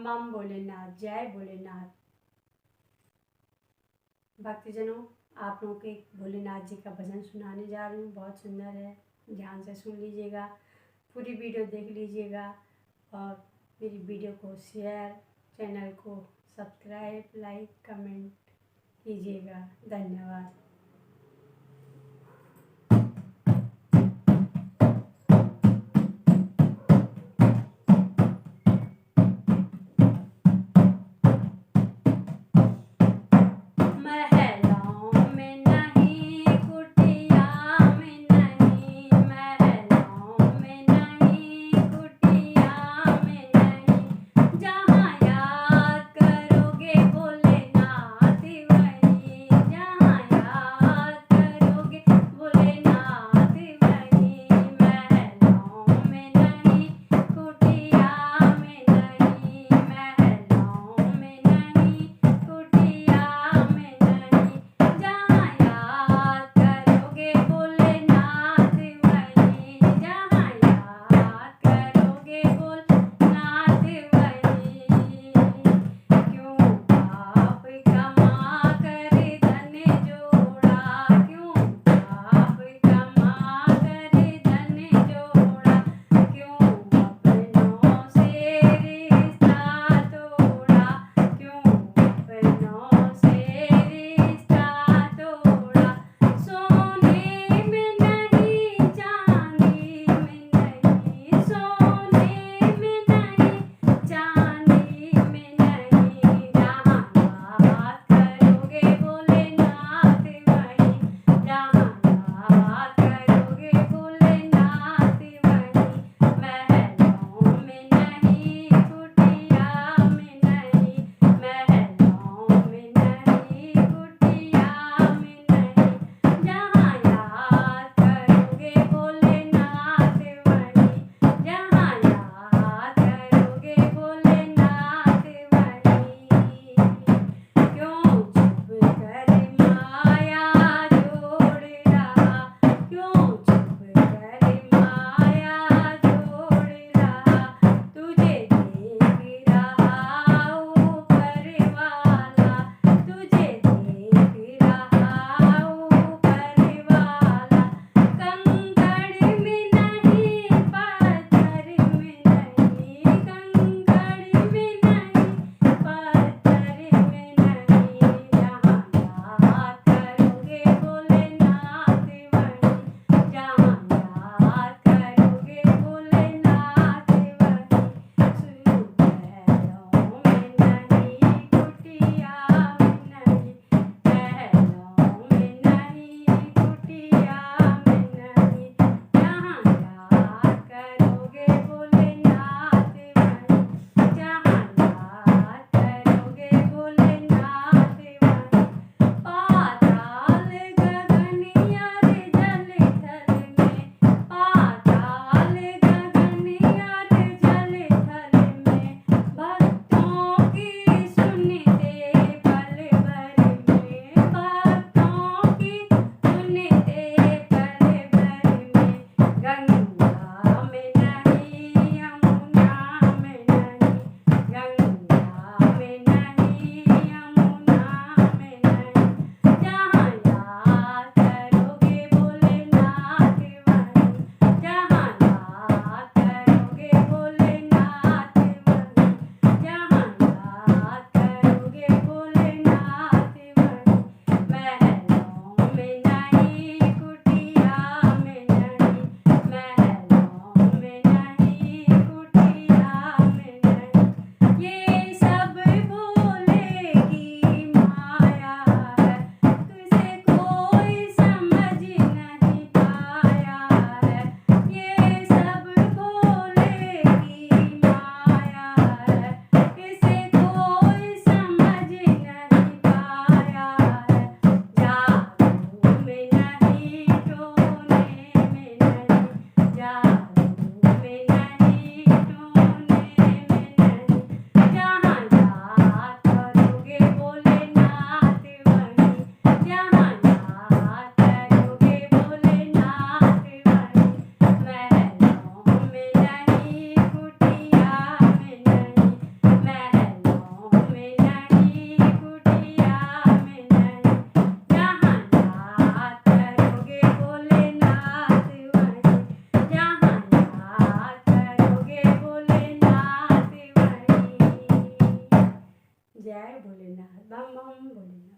बम भोलेनाथ, जय भोलेनाथ। भक्तजनों, आप लोगों के भोलेनाथ जी का भजन सुनाने जा रही हूँ। बहुत सुंदर है, ध्यान से सुन लीजिएगा, पूरी वीडियो देख लीजिएगा और मेरी वीडियो को शेयर, चैनल को सब्सक्राइब, लाइक, कमेंट कीजिएगा। धन्यवाद। महलों में नहीं, कुटिया में नहीं, महलों में नहीं, कुटिया में नहीं, जहाँ याद करोगे भोलेनाथ वहीं, जहाँ याद जय भोलेनाथ, बम बम भोलेनाथ।